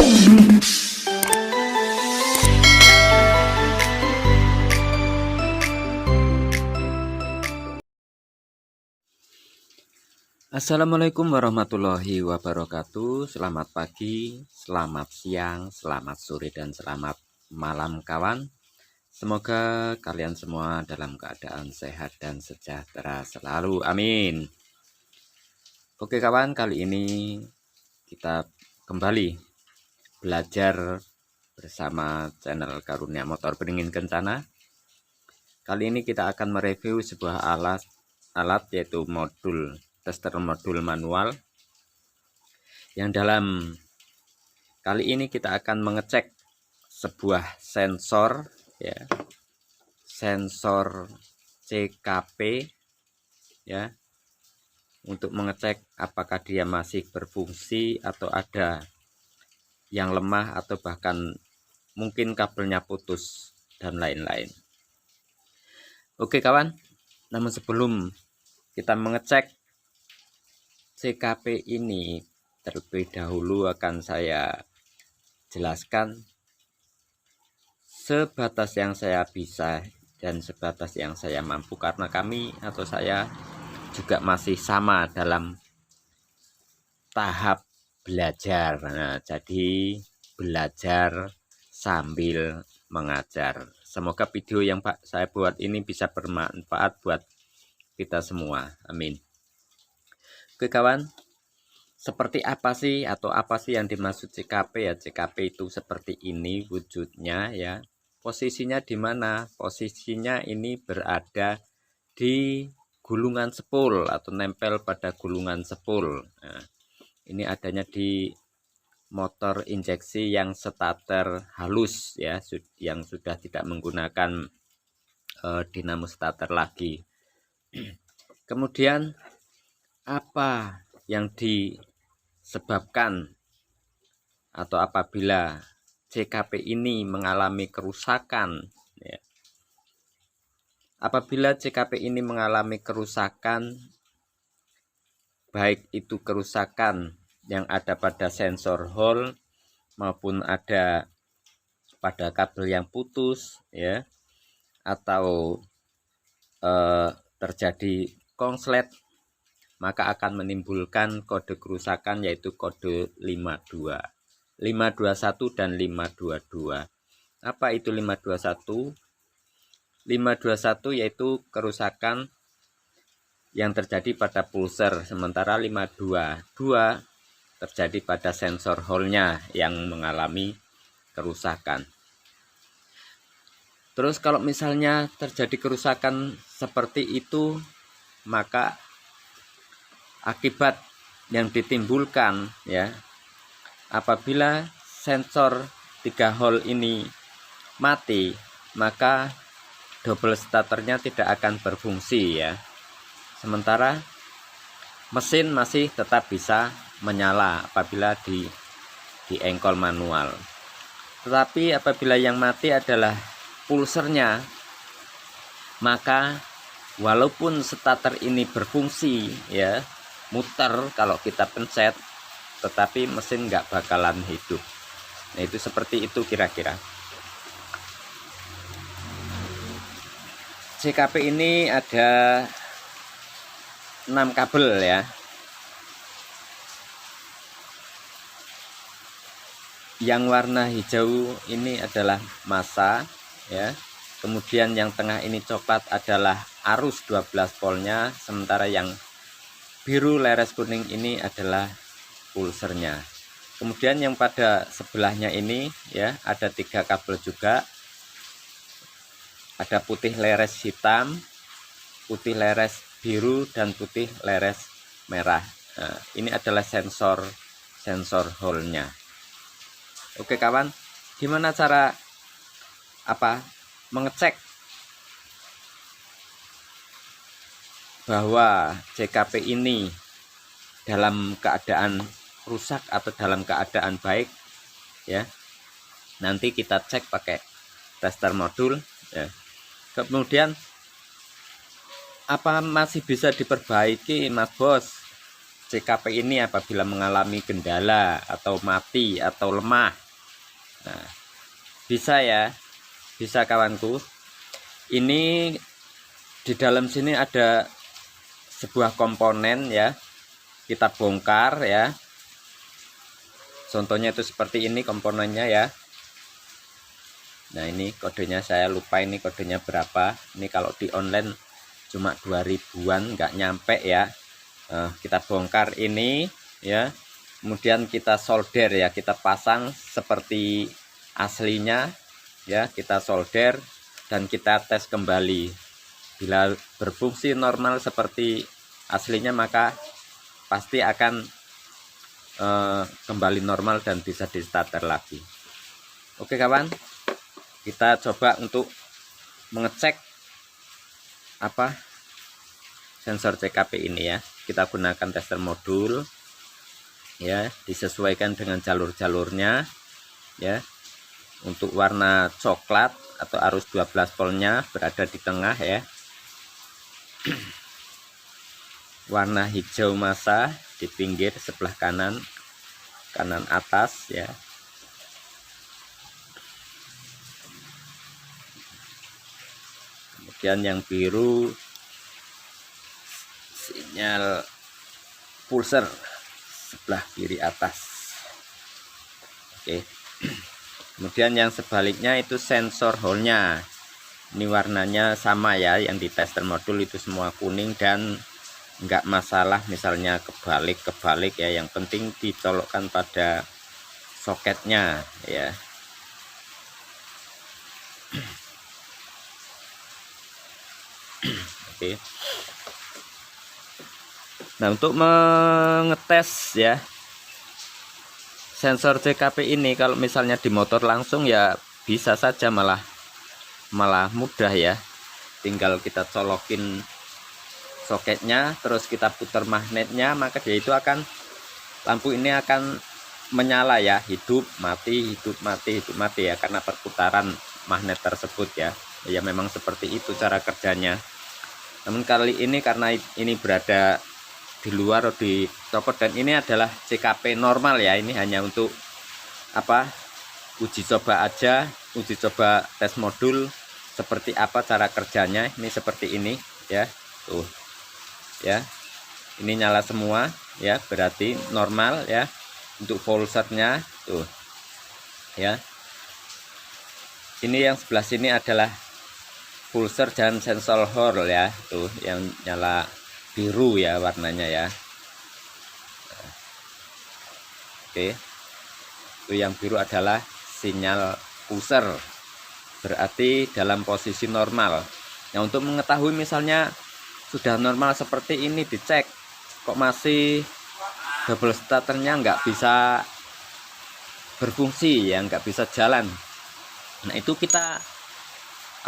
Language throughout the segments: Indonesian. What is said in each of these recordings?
Assalamualaikum warahmatullahi wabarakatuh. Selamat pagi, selamat siang, selamat sore, dan selamat malam kawan. Semoga kalian semua dalam keadaan sehat dan sejahtera selalu. Amin. Oke kawan, kali ini kita kembali belajar bersama channel Karunia Motor Beringin Kencana. Kali ini kita akan mereview sebuah alat yaitu tester modul manual, yang dalam kali ini kita akan mengecek sebuah sensor ya, sensor CKP ya, untuk mengecek apakah dia masih berfungsi atau ada yang lemah atau bahkan mungkin kabelnya putus dan lain-lain. Oke kawan, namun sebelum kita mengecek CKP ini, terlebih dahulu akan saya jelaskan sebatas yang saya bisa dan sebatas yang saya mampu, karena kami atau saya juga masih sama dalam tahap belajar. Nah, jadi belajar sambil mengajar. Semoga video yang saya buat ini bisa bermanfaat buat kita semua. Amin. Oke kawan, seperti apa sih atau apa sih yang dimaksud CKP ya? CKP itu seperti ini wujudnya ya. Posisinya di mana? Posisinya ini berada di gulungan sepul atau nempel pada gulungan sepul. Nah, ini adanya di motor injeksi yang starter halus ya, yang sudah tidak menggunakan dinamo starter lagi. Kemudian apa yang disebabkan atau apabila CKP ini mengalami kerusakan ya. Apabila CKP ini mengalami kerusakan, baik itu kerusakan yang ada pada sensor hole maupun ada pada kabel yang putus ya, atau terjadi konslet, maka akan menimbulkan kode kerusakan yaitu kode 52, 521 dan 522. Apa itu 521? 521 yaitu kerusakan yang terjadi pada pulser, sementara 522 terjadi pada sensor hole-nya yang mengalami kerusakan. Terus kalau misalnya terjadi kerusakan seperti itu, maka akibat yang ditimbulkan ya, apabila sensor 3 hole ini mati, maka double starternya tidak akan berfungsi ya. Sementara mesin masih tetap bisa menyala apabila di engkol manual. Tetapi apabila yang mati adalah pulsernya, maka walaupun starter ini berfungsi ya, muter kalau kita pencet, tetapi mesin nggak bakalan hidup. Nah itu seperti itu kira-kira. CKP ini ada 6 kabel ya. Yang warna hijau ini adalah massa ya. Kemudian yang tengah ini coklat adalah arus 12 voltnya, sementara yang biru leres kuning ini adalah pulsernya. Kemudian yang pada sebelahnya ini ya, ada 3 kabel juga. Ada putih leres hitam, putih leres biru, dan putih leres merah. Nah, ini adalah sensor hole-nya. Oke kawan, gimana cara mengecek bahwa CKP ini dalam keadaan rusak atau dalam keadaan baik ya? Nanti kita cek pakai tester modul ya. Kemudian apa masih bisa diperbaiki Mas Bos? CKP ini apabila mengalami kendala atau mati atau lemah. Nah, bisa ya, bisa kawanku. Ini di dalam sini ada sebuah komponen ya, kita bongkar ya. Contohnya itu seperti ini komponennya ya. Nah, ini kodenya saya lupa ini kodenya berapa. Ini kalau di online cuma 2000-an, nggak nyampe ya. Kita bongkar ini ya. Kemudian kita solder ya, kita pasang seperti aslinya ya, kita solder dan kita tes kembali. Bila berfungsi normal seperti aslinya, maka pasti akan kembali normal dan bisa di starter lagi. Oke kawan, kita coba untuk mengecek apa sensor CKP ini ya. Kita gunakan tester modul ya, disesuaikan dengan jalur-jalurnya ya. Untuk warna coklat atau arus 12 voltnya berada di tengah ya. Warna hijau massa di pinggir sebelah kanan atas ya. Kemudian yang biru sinyal pulser sebelah kiri atas. Oke. Kemudian yang sebaliknya itu sensor hole-nya. Ini warnanya sama ya, yang di tester modul itu semua kuning dan enggak masalah misalnya kebalik ya, yang penting dicolokkan pada soketnya ya. Oke. Nah, untuk mengetes ya sensor CKP ini, kalau misalnya di motor langsung ya bisa saja, malah mudah ya. Tinggal kita colokin soketnya, terus kita putar magnetnya, maka dia itu akan, lampu ini akan menyala ya, hidup mati ya, karena perputaran magnet tersebut ya. Ya memang seperti itu cara kerjanya. Namun kali ini karena ini berada di luar di toko dan ini adalah CKP normal ya, ini hanya untuk apa, uji coba aja, uji coba tes modul seperti apa cara kerjanya. Ini seperti ini ya, tuh ya, ini nyala semua ya, berarti normal ya. Untuk pulsernya tuh ya, ini yang sebelah sini adalah pulser dan sensor hole ya, tuh yang nyala biru ya warnanya ya. Oke, itu yang biru adalah sinyal pulser, berarti dalam posisi normal. Nah, untuk mengetahui misalnya sudah normal seperti ini, dicek kok masih double starternya nggak bisa berfungsi ya, nggak bisa jalan. Nah, itu kita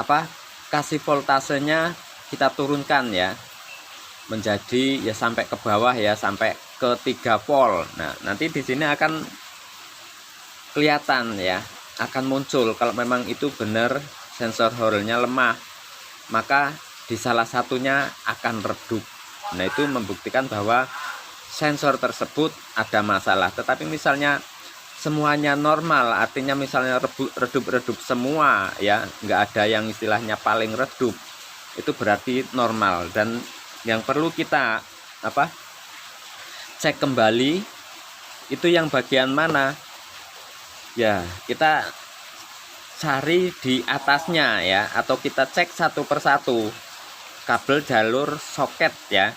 apa, kasih voltasenya kita turunkan ya, menjadi ya sampai ke bawah ya, sampai ke 3 volt. Nah, nanti di sini akan kelihatan ya, akan muncul kalau memang itu benar sensor hole-nya lemah, maka di salah satunya akan redup. Nah, itu membuktikan bahwa sensor tersebut ada masalah. Tetapi misalnya semuanya normal, artinya misalnya redup semua ya, nggak ada yang istilahnya paling redup, itu berarti normal. Dan yang perlu kita apa, cek kembali itu yang bagian mana ya, kita cari di atasnya ya, atau kita cek satu persatu kabel jalur soket ya.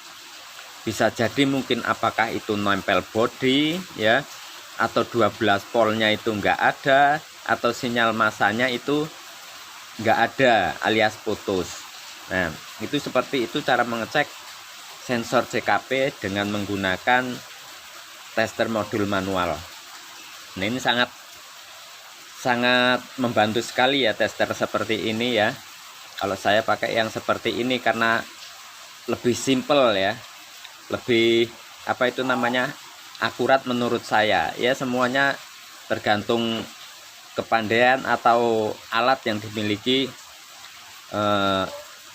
Bisa jadi mungkin apakah itu nempel body ya, atau 12 voltnya itu enggak ada, atau sinyal massanya itu enggak ada alias putus. Nah, itu seperti itu cara mengecek sensor CKP dengan menggunakan tester modul manual. Nah, ini sangat membantu sekali ya tester seperti ini ya. Kalau saya pakai yang seperti ini karena lebih simple ya, lebih apa itu namanya, akurat menurut saya ya. Semuanya tergantung kepandaian atau alat yang dimiliki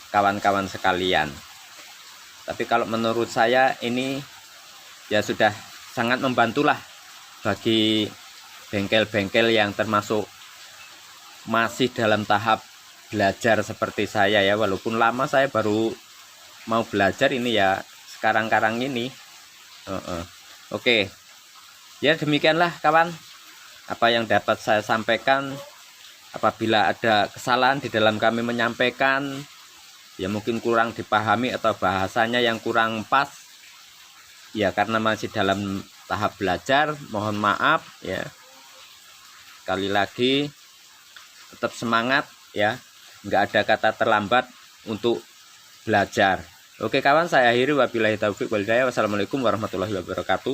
kawan-kawan sekalian. Tapi kalau menurut saya ini ya sudah sangat membantulah bagi bengkel-bengkel yang termasuk masih dalam tahap belajar seperti saya ya, walaupun lama saya baru mau belajar ini ya sekarang-karang ini. Oke, ya demikianlah kawan apa yang dapat saya sampaikan. Apabila ada kesalahan di dalam kami menyampaikan, ya mungkin kurang dipahami atau bahasanya yang kurang pas, ya karena masih dalam tahap belajar, mohon maaf ya. Sekali lagi tetap semangat ya, nggak ada kata terlambat untuk belajar. Oke kawan, saya akhiri, wabillahi taufiq wal hidayah. Wassalamualaikum warahmatullahi wabarakatuh.